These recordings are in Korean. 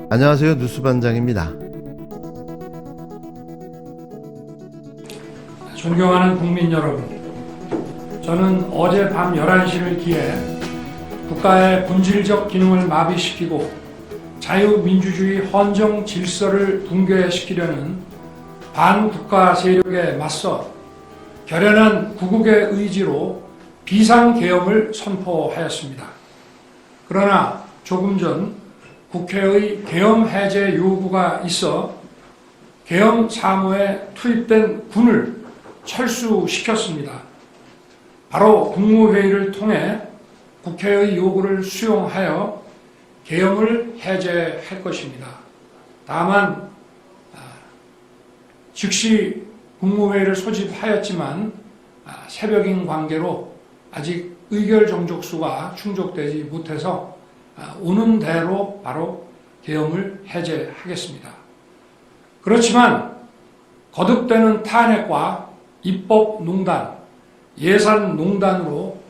안녕하세요. 뉴스반장입니다. 존경하는 국민 여러분, 저는 어제 밤 11시를 기해 국가의 본질적 기능을 마비시키고 자유민주주의 헌정 질서를 붕괴시키려는 반국가 세력에 맞서 결연한 구국의 의지로 비상계엄을 선포하였습니다. 그러나 조금 전 국회의 계엄 해제 요구가 있어 계엄 사무에 투입된 군을 철수시켰습니다. 바로 국무회의를 통해 국회의 요구를 수용하여 계엄을 해제할 것입니다. 다만 즉시 국무회의를 소집하였지만 새벽인 관계로 아직 의결 정족수가 충족되지 못해서 오는 대로 바로 계엄을 해제하겠습니다. 그렇지만 거듭되는 탄핵과 입법농단, 예산농단으로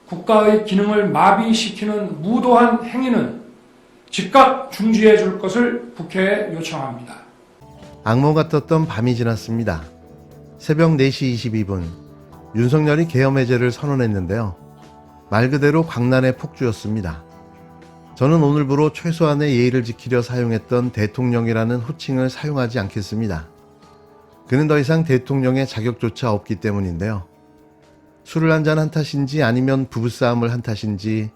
국가의 기능을 마비시키는 무도한 행위는 즉각 중지해 줄 것을 국회에 요청합니다. 악몽 같았던 밤이 지났습니다. 새벽 4시 22분 윤석열이 계엄 해제를 선언했는데요. 말 그대로 광란의 폭주였습니다. 저는 오늘부로 최소한의 예의를 지키려 사용했던 대통령이라는 호칭을 사용하지 않겠습니다. 그는 더 이상 대통령의 자격조차 없기 때문인데요. 술을 한잔한 탓인지 아니면 부부싸움을 한 탓인지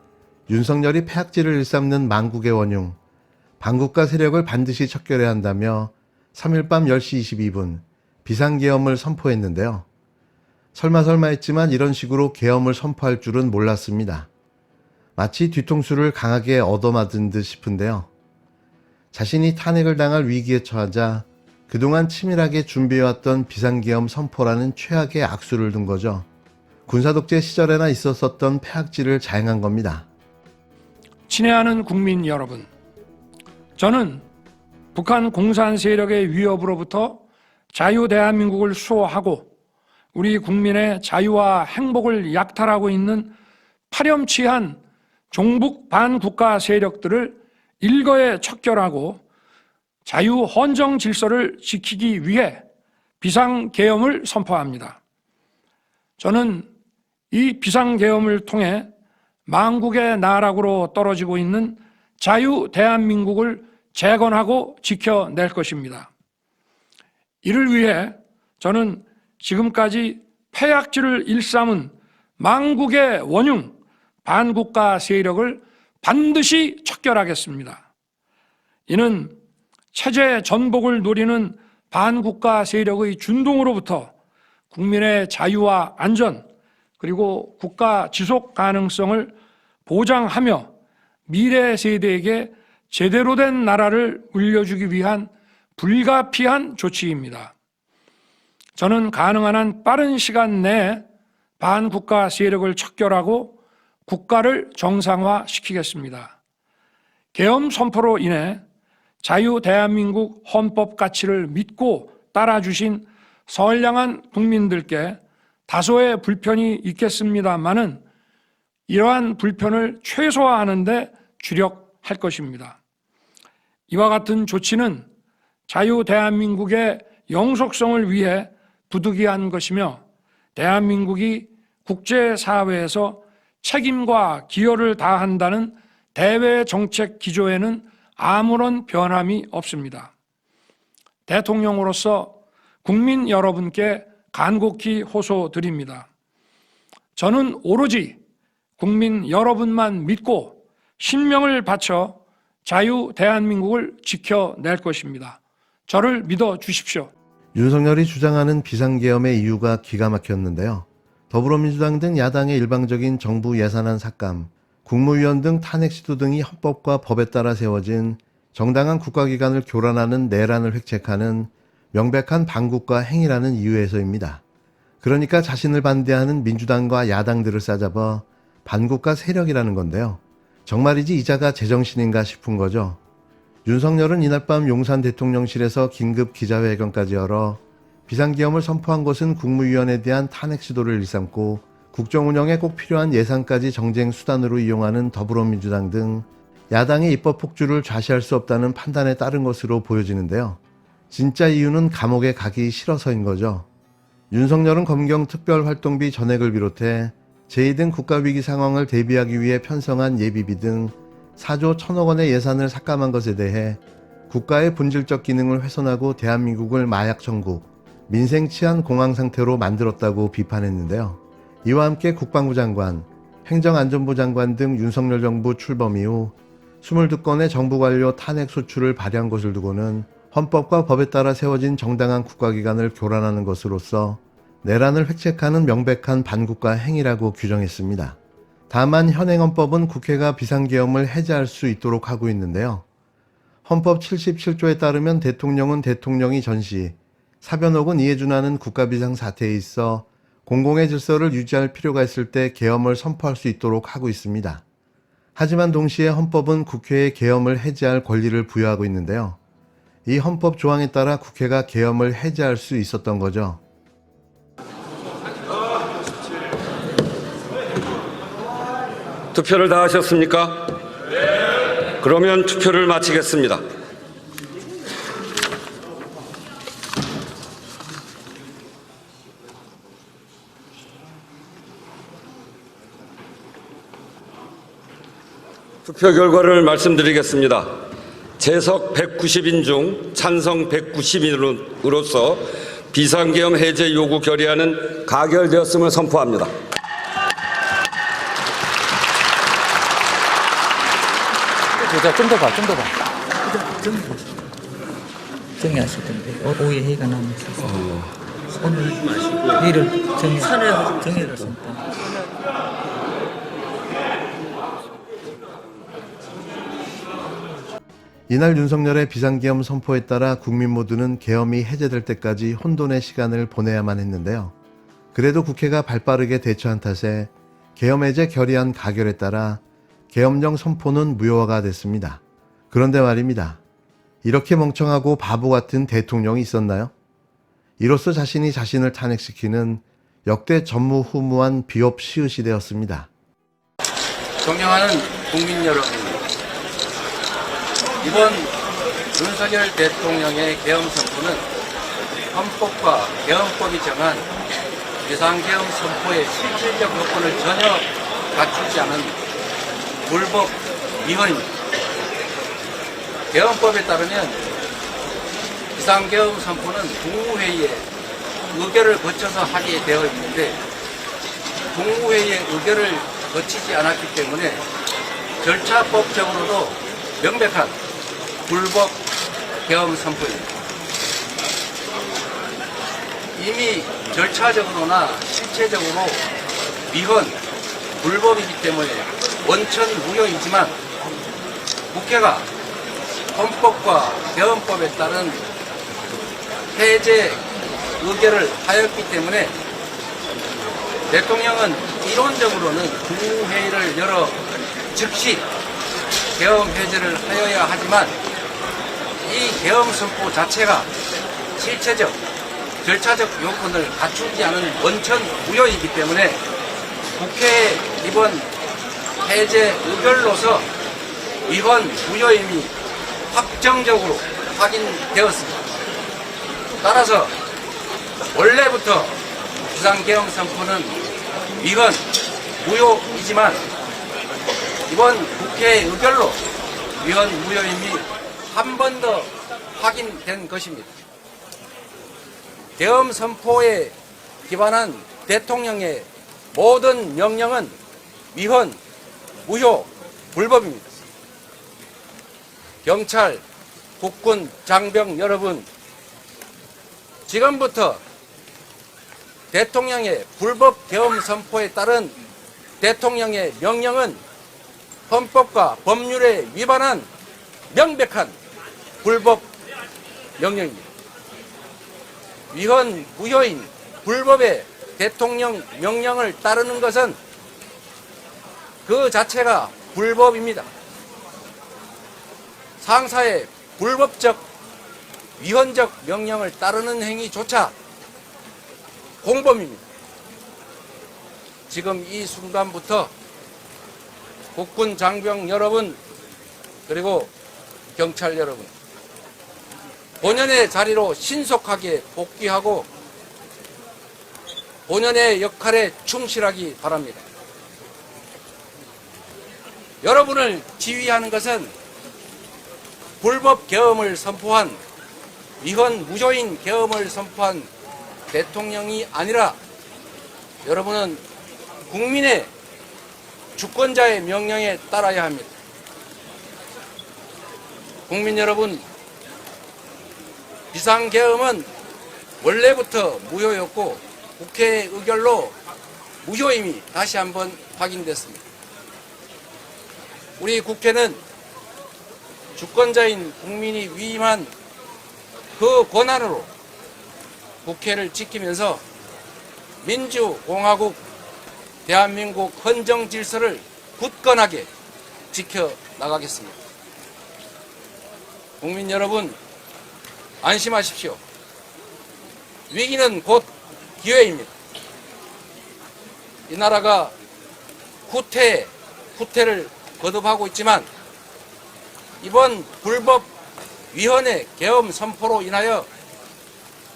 윤석열이 폐악질을 일삼는 망국의 원흉, 반국가 세력을 반드시 척결해야 한다며 3일 밤 10시 22분 비상계엄을 선포했는데요. 설마 했지만 이런 식으로 계엄을 선포할 줄은 몰랐습니다. 마치 뒤통수를 강하게 얻어맞은 듯 싶은데요. 자신이 탄핵을 당할 위기에 처하자 그동안 치밀하게 준비해왔던 비상계엄 선포라는 최악의 악수를 둔 거죠. 군사독재 시절에나 있었었던 폐악질을 자행한 겁니다. 친애하는 국민 여러분, 저는 북한 공산 세력의 위협으로부터 자유 대한민국을 수호하고 우리 국민의 자유와 행복을 약탈하고 있는 파렴치한 종북 반국가 세력들을 일거에 척결하고 자유 헌정 질서를 지키기 위해 비상계엄을 선포합니다. 저는 이 비상계엄을 통해 망국의 나락으로 떨어지고 있는 자유 대한민국을 재건하고 지켜낼 것입니다. 이를 위해 저는 지금까지 폐악질을 일삼은 망국의 원흉, 반국가 세력을 반드시 척결하겠습니다. 이는 체제 전복을 노리는 반국가 세력의 준동으로부터 국민의 자유와 안전, 그리고 국가 지속 가능성을 보장하며 미래 세대에게 제대로 된 나라를 물려주기 위한 불가피한 조치입니다. 저는 가능한 한 빠른 시간 내에 반국가 세력을 척결하고 국가를 정상화시키겠습니다. 계엄 선포로 인해 자유 대한민국 헌법 가치를 믿고 따라주신 선량한 국민들께 다소의 불편이 있겠습니다마는 이러한 불편을 최소화하는 데 주력할 것입니다. 이와 같은 조치는 자유 대한민국의 영속성을 위해 부득이한 것이며 대한민국이 국제사회에서 책임과 기여를 다한다는 대외 정책 기조에는 아무런 변함이 없습니다. 대통령으로서 국민 여러분께 간곡히 호소드립니다. 저는 오로지 국민 여러분만 믿고 신명을 바쳐 자유 대한민국을 지켜낼 것입니다. 저를 믿어 주십시오. 윤석열이 주장하는 비상계엄의 이유가 기가 막혔는데요. 더불어민주당 등 야당의 일방적인 정부 예산안 삭감, 국무위원 등 탄핵 시도 등이 헌법과 법에 따라 세워진 정당한 국가기관을 교란하는 내란을 획책하는 명백한 반국가 행위라는 이유에서입니다. 그러니까 자신을 반대하는 민주당과 야당들을 싸잡아 반국가 세력이라는 건데요. 정말이지 이자가 제정신인가 싶은 거죠. 윤석열은 이날 밤 용산 대통령실에서 긴급 기자회견까지 열어 비상계엄을 선포한 것은 국무위원에 대한 탄핵 시도를 일삼고 국정 운영에 꼭 필요한 예산까지 정쟁 수단으로 이용하는 더불어민주당 등 야당의 입법 폭주를 좌시할 수 없다는 판단에 따른 것으로 보여지는데요. 진짜 이유는 감옥에 가기 싫어서인 거죠. 윤석열은 검경 특별활동비 전액을 비롯해 제2 등 국가위기 상황을 대비하기 위해 편성한 예비비 등 4조 1천억 원의 예산을 삭감한 것에 대해 국가의 본질적 기능을 훼손하고 대한민국을 마약 천국, 민생 치안 공황 상태로 만들었다고 비판했는데요. 이와 함께 국방부 장관, 행정안전부 장관 등 윤석열 정부 출범 이후 22건의 정부 관료 탄핵 소추를 발의한 것을 두고는 헌법과 법에 따라 세워진 정당한 국가기관을 교란하는 것으로서 내란을 획책하는 명백한 반국가 행위라고 규정했습니다. 다만 현행 헌법은 국회가 비상계엄을 해제할 수 있도록 하고 있는데요. 헌법 77조에 따르면 대통령은 대통령이 전시, 사변 혹은 이에 준하는 국가비상사태에 있어 공공의 질서를 유지할 필요가 있을 때 계엄을 선포할 수 있도록 하고 있습니다. 하지만 동시에 헌법은 국회에 계엄을 해제할 권리를 부여하고 있는데요. 이 헌법 조항에 따라 국회가 계엄을 해제할 수 있었던 거죠. 투표를 다 하셨습니까? 네. 그러면 투표를 마치겠습니다. 투표 결과를 말씀드리겠습니다. 재석 190인 중 찬성 190인으로서 비상계엄 해제 요구 결의안은 가결되었음을 선포합니다. 좀 더 봐. 정리하실 텐데 오후에 회의가 남았어서 오늘 회의를 정리를 했습니다. 이날 윤석열의 비상계엄 선포에 따라 국민 모두는 계엄이 해제될 때까지 혼돈의 시간을 보내야만 했는데요. 그래도 국회가 발빠르게 대처한 탓에 계엄 해제 결의안 가결에 따라 계엄령 선포는 무효화가 됐습니다. 그런데 말입니다. 이렇게 멍청하고 바보 같은 대통령이 있었나요? 이로써 자신이 자신을 탄핵시키는 역대 전무후무한 비업 시의시대였습니다. 존경하는 국민 여러분, 이번 윤석열 대통령의 계엄 선포는 헌법과 계엄법이 정한 비상계엄 선포의 실질적 요건을 전혀 갖추지 않은 불법 위헌입니다. 계엄법에 따르면 비상계엄 선포는 국무회의에 의결을 거쳐서 하게 되어 있는데 국무회의의 의결을 거치지 않았기 때문에 절차법적으로도 명백한 불법 계엄 선포입니다. 이미 절차적으로나 실체적으로 위헌, 불법이기 때문에 원천 무효이지만 국회가 헌법과 계엄법에 따른 해제 의결을 하였기 때문에 대통령은 이론적으로는 국무회의를 열어 즉시 계엄 해제를 하여야 하지만 이 계엄 선포 자체가 실체적, 절차적 요건을 갖추지 않은 원천 무효이기 때문에 국회의 이번 해제 의결로서 위헌 무효임이 확정적으로 확인되었습니다. 따라서 원래부터 비상계엄 선포는 위헌 무효이지만 이번 국회 의결로 위헌 무효임이 한 번 더 확인된 것입니다. 계엄 선포에 기반한 대통령의 모든 명령은 위헌, 무효, 불법입니다. 경찰, 국군, 장병 여러분, 지금부터 대통령의 불법 계엄 선포에 따른 대통령의 명령은 헌법과 법률에 위반한 명백한 불법 명령입니다. 위헌, 무효인 불법의 대통령 명령을 따르는 것은 그 자체가 불법입니다. 상사의 불법적, 위헌적 명령을 따르는 행위조차 공범입니다. 지금 이 순간부터 국군 장병 여러분, 그리고 경찰 여러분, 본연의 자리로 신속하게 복귀하고 본연의 역할에 충실하기 바랍니다. 여러분을 지휘하는 것은 불법 계엄을 선포한 위헌 무조인 계엄을 선포한 대통령이 아니라 여러분은 국민의 주권자의 명령에 따라야 합니다. 국민 여러분, 비상계엄은 원래부터 무효였고 국회의 의결로 무효임이 다시 한번 확인됐습니다. 우리 국회는 주권자인 국민이 위임한 그 권한으로 국회를 지키면서 민주공화국 대한민국 헌정 질서를 굳건하게 지켜나가겠습니다. 국민 여러분, 안심하십시오. 위기는 곧 기회입니다. 이 나라가 후퇴를 거듭하고 있지만 이번 불법 위헌의 계엄 선포로 인하여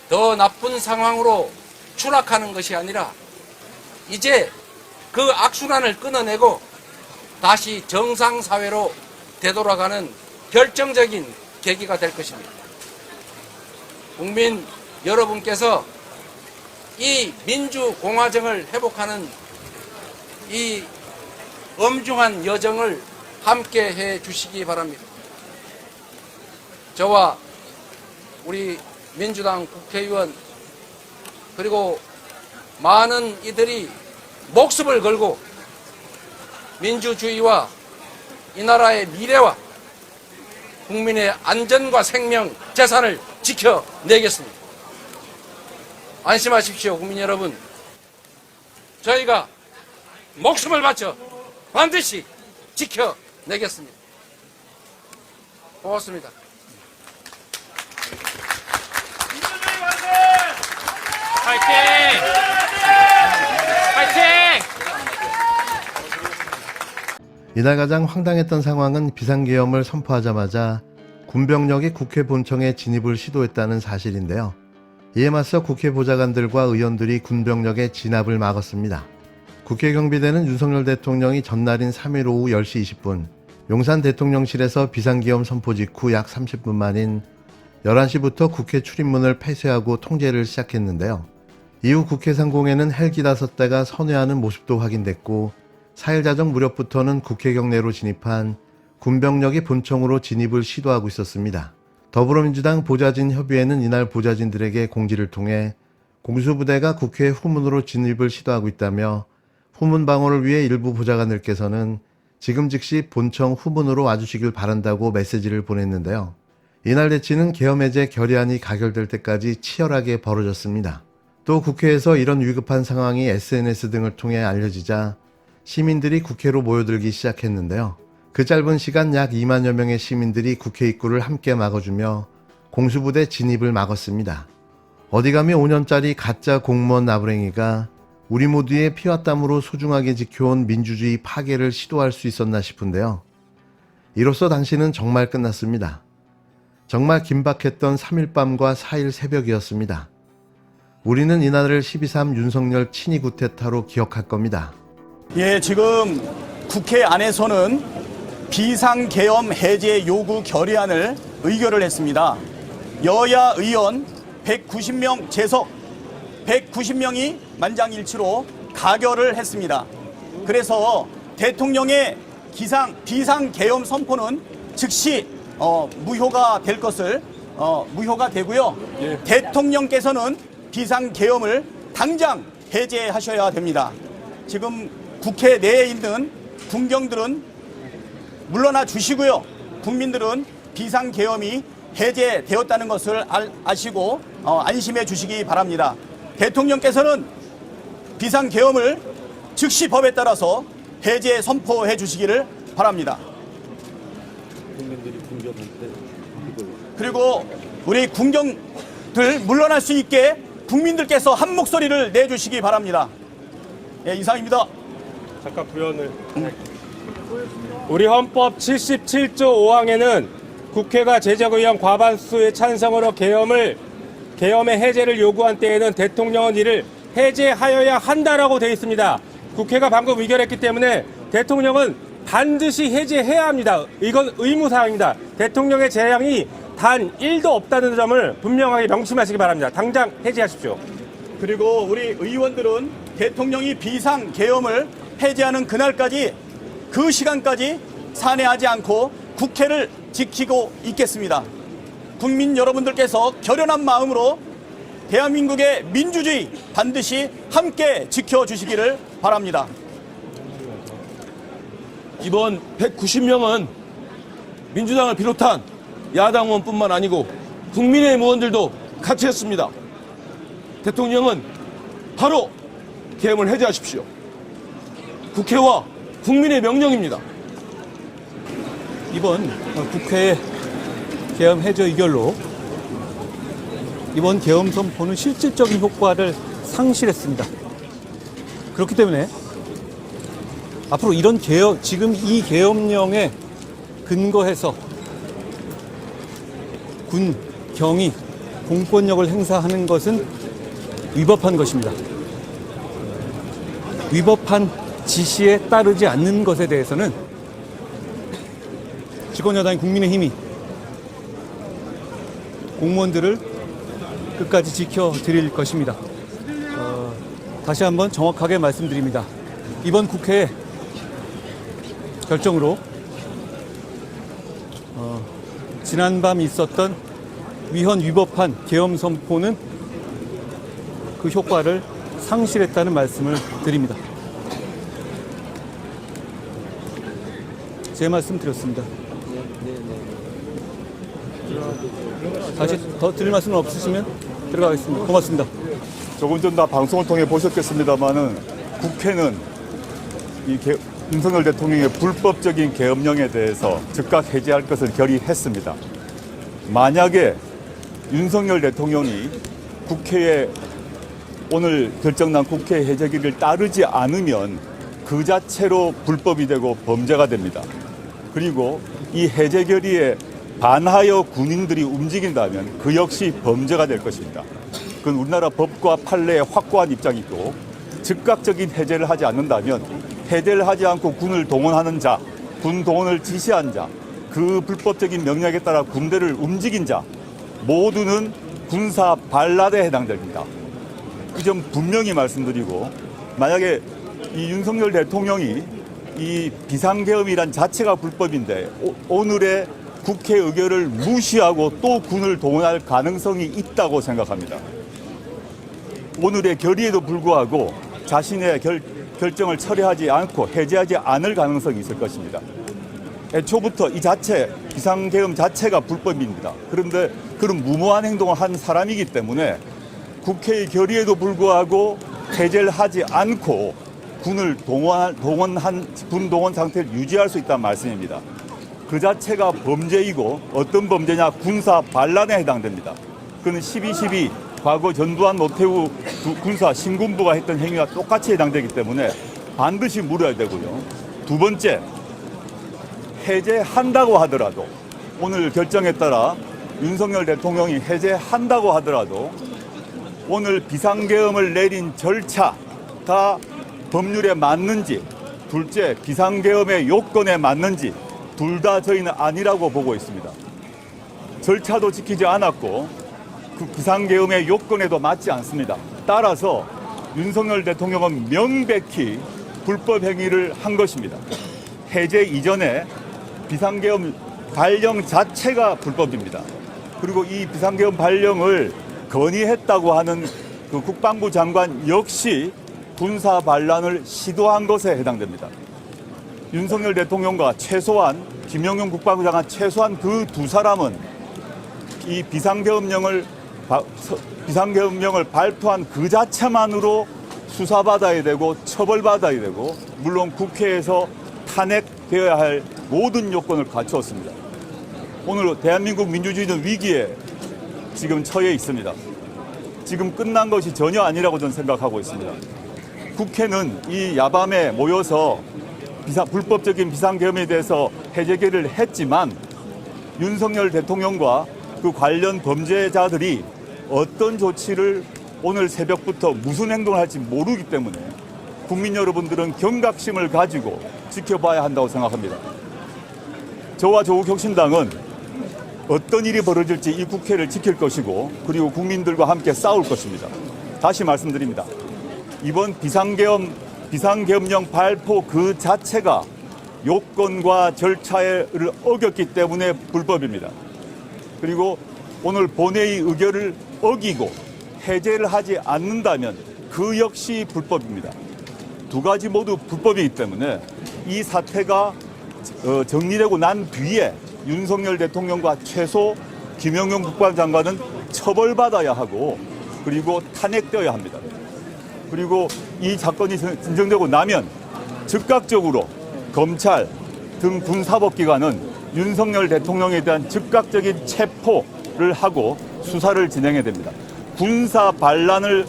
더 나쁜 상황으로 추락하는 것이 아니라 이제 그 악순환을 끊어내고 다시 정상사회로 되돌아가는 결정적인 계기가 될 것입니다. 국민 여러분께서 이 민주공화정을 회복하는 이 엄중한 여정을 함께 해 주시기 바랍니다. 저와 우리 민주당 국회의원 그리고 많은 이들이 목숨을 걸고 민주주의와 이 나라의 미래와 국민의 안전과 생명, 재산을 지켜내겠습니다. 안심하십시오, 국민 여러분. 저희가 목숨을 바쳐 반드시 지켜내겠습니다. 고맙습니다. 파이팅! 파이팅! 이날 가장 황당했던 상황은 비상계엄을 선포하자마자 군병력이 국회 본청에 진입을 시도했다는 사실인데요. 이에 맞서 국회 보좌관들과 의원들이 군병력의 진압을 막았습니다. 국회 경비대는 윤석열 대통령이 전날인 3일 오후 10시 20분 용산 대통령실에서 비상계엄 선포 직후 약 30분 만인 11시부터 국회 출입문을 폐쇄하고 통제를 시작했는데요. 이후 국회 상공에는 헬기 5대가 선회하는 모습도 확인됐고 4일 자정 무렵부터는 국회 경내로 진입한 군병력이 본청으로 진입을 시도하고 있었습니다. 더불어민주당 보좌진 협의회는 이날 보좌진들에게 공지를 통해 공수부대가 국회 후문으로 진입을 시도하고 있다며 후문 방어를 위해 일부 보좌관들께서는 지금 즉시 본청 후문으로 와주시길 바란다고 메시지를 보냈는데요. 이날 대치는 계엄 해제 결의안이 가결될 때까지 치열하게 벌어졌습니다. 또 국회에서 이런 위급한 상황이 SNS 등을 통해 알려지자 시민들이 국회로 모여들기 시작했는데요. 그 짧은 시간 약 2만여 명의 시민들이 국회 입구를 함께 막아주며 공수부대 진입을 막았습니다. 어디 감히 5년짜리 가짜 공무원 나부랭이가 우리 모두의 피와 땀으로 소중하게 지켜온 민주주의 파괴를 시도할 수 있었나 싶은데요. 이로써 당시는 정말 끝났습니다. 정말 긴박했던 3일 밤과 4일 새벽이었습니다. 우리는 이날을 12.3 윤석열 친위 구테타로 기억할 겁니다. 예, 지금 국회 안에서는 비상계엄 해제 요구 결의안을 의결을 했습니다. 여야 의원 190명 재석 190명이 만장일치로 가결을 했습니다. 그래서 대통령의 비상계엄 선포는 즉시 무효가 될 것을 무효가 되고요. 예. 대통령께서는 비상계엄을 당장 해제하셔야 됩니다. 지금 국회 내에 있는 군경들은 물러나 주시고요. 국민들은 비상계엄이 해제되었다는 것을 아시고 안심해 주시기 바랍니다. 대통령께서는 비상계엄을 즉시 법에 따라서 해제 선포해 주시기를 바랍니다. 그리고 우리 군경들 물러날 수 있게 국민들께서 한 목소리를 내주시기 바랍니다. 예, 이상입니다. 잠깐 부연을 우리 헌법 77조 5항에는 국회가 제적의원 과반수의 찬성으로 계엄의 해제를 요구한 때에는 대통령은 이를 해제하여야 한다라고 되어 있습니다. 국회가 방금 의결했기 때문에 대통령은 반드시 해제해야 합니다. 이건 의무사항입니다. 대통령의 재량이 단 1도 없다는 점을 분명하게 명심하시기 바랍니다. 당장 해제하십시오. 그리고 우리 의원들은 대통령이 비상 계엄을 해제하는 그날까지 그 시간까지 산회하지 않고 국회를 지키고 있겠습니다. 국민 여러분들께서 결연한 마음으로 대한민국의 민주주의 반드시 함께 지켜주시기를 바랍니다. 이번 190명은 민주당을 비롯한 야당 의원뿐만 아니고 국민의힘 의원들도 같이 했습니다. 대통령은 바로 계엄을 해제하십시오. 국회와 국민의 명령입니다. 이번 국회 계엄 해제 의결로 이번 계엄 선포는 실질적인 효과를 상실했습니다. 그렇기 때문에 앞으로 이런 지금 이 계엄령에 근거해서 군, 경이 공권력을 행사하는 것은 위법한 것입니다. 위법한 지시에 따르지 않는 것에 대해서는 집권여당인 국민의힘이 공무원들을 끝까지 지켜드릴 것입니다. 다시 한번 정확하게 말씀드립니다. 이번 국회 결정으로 지난밤 있었던 위헌 위법한 계엄 선포는 그 효과를 상실했다는 말씀을 드립니다. 제 말씀 드렸습니다. 다시 더 드릴 말씀은 없으시면 들어가겠습니다. 고맙습니다. 조금 전 다 방송을 통해 보셨겠습니다만은 국회는 윤석열 대통령의 불법적인 계엄령에 대해서 즉각 해제할 것을 결의했습니다. 만약에 윤석열 대통령이 국회에 오늘 결정난 국회 해제기를 따르지 않으면 그 자체로 불법이 되고 범죄가 됩니다. 그리고 이 해제 결의에 반하여 군인들이 움직인다면 그 역시 범죄가 될 것입니다. 그건 우리나라 법과 판례의 확고한 입장이고 즉각적인 해제를 하지 않는다면 해제를 하지 않고 군을 동원하는 자, 군 동원을 지시한 자, 그 불법적인 명령에 따라 군대를 움직인 자 모두는 군사 반란에 해당됩니다. 이 점 분명히 말씀드리고 만약에 이 윤석열 대통령이 이 비상계엄이란 자체가 불법인데 오늘의 국회 의결을 무시하고 또 군을 동원할 가능성이 있다고 생각합니다. 오늘의 결의에도 불구하고 자신의 결정을 철회하지 않고 해제하지 않을 가능성이 있을 것입니다. 애초부터 이 자체, 비상계엄 자체가 불법입니다. 그런데 그런 무모한 행동을 한 사람이기 때문에 국회의 결의에도 불구하고 해제를 하지 않고 군을 군 동원 상태를 유지할 수 있다는 말씀입니다. 그 자체가 범죄이고 어떤 범죄냐 군사 반란에 해당됩니다. 그는 12.12 과거 전두환 노태우 군사 신군부가 했던 행위와 똑같이 해당되기 때문에 반드시 물어야 되고요. 두 번째, 해제한다고 하더라도 오늘 결정에 따라 윤석열 대통령이 해제한다고 하더라도 오늘 비상계엄을 내린 절차가 법률에 맞는지, 둘째 비상계엄의 요건에 맞는지 둘 다 저희는 아니라고 보고 있습니다. 절차도 지키지 않았고 그 비상계엄의 요건에도 맞지 않습니다. 따라서 윤석열 대통령은 명백히 불법 행위를 한 것입니다. 해제 이전에 비상계엄 발령 자체가 불법입니다. 그리고 이 비상계엄 발령을 건의했다고 하는 그 국방부 장관 역시 군사 반란을 시도한 것에 해당됩니다. 윤석열 대통령과 최소한 김영용 국방부 장관 최소한 그 두 사람은 이 비상계엄령을 발표한 그 자체만으로 수사받아야 되고 처벌받아야 되고 물론 국회에서 탄핵되어야 할 모든 요건을 갖추었습니다. 오늘 대한민국 민주주의는 위기에 지금 처해 있습니다. 지금 끝난 것이 전혀 아니라고 저는 생각하고 있습니다. 국회는 이 야밤에 모여서 불법적인 비상계엄에 대해서 해제를 했지만 윤석열 대통령과 그 관련 범죄자들이 어떤 조치를 오늘 새벽부터 무슨 행동을 할지 모르기 때문에 국민 여러분들은 경각심을 가지고 지켜봐야 한다고 생각합니다. 저와 조국혁신당은 어떤 일이 벌어질지 이 국회를 지킬 것이고 그리고 국민들과 함께 싸울 것입니다. 다시 말씀드립니다. 이번 비상계엄령 발포 그 자체가 요건과 절차를 어겼기 때문에 불법입니다. 그리고 오늘 본회의 의결을 어기고 해제를 하지 않는다면 그 역시 불법입니다. 두 가지 모두 불법이기 때문에 이 사태가 정리되고 난 뒤에 윤석열 대통령과 최소 김영용 국방장관은 처벌받아야 하고 그리고 탄핵되어야 합니다. 그리고 이 사건이 진정되고 나면 즉각적으로 검찰 등 군사법기관은 윤석열 대통령에 대한 즉각적인 체포를 하고 수사를 진행해야 됩니다. 군사 반란에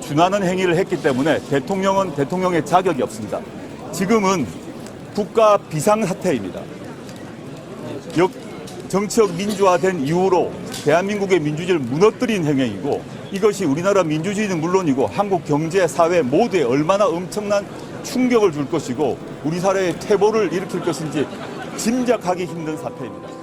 준하는 행위를 했기 때문에 대통령은 대통령의 자격이 없습니다. 지금은 국가 비상사태입니다. 정치적 민주화된 이후로 대한민국의 민주주의를 무너뜨린 행위이고 이것이 우리나라 민주주의는 물론이고 한국 경제, 사회 모두에 얼마나 엄청난 충격을 줄 것이고 우리 사회의 퇴보를 일으킬 것인지 짐작하기 힘든 사태입니다.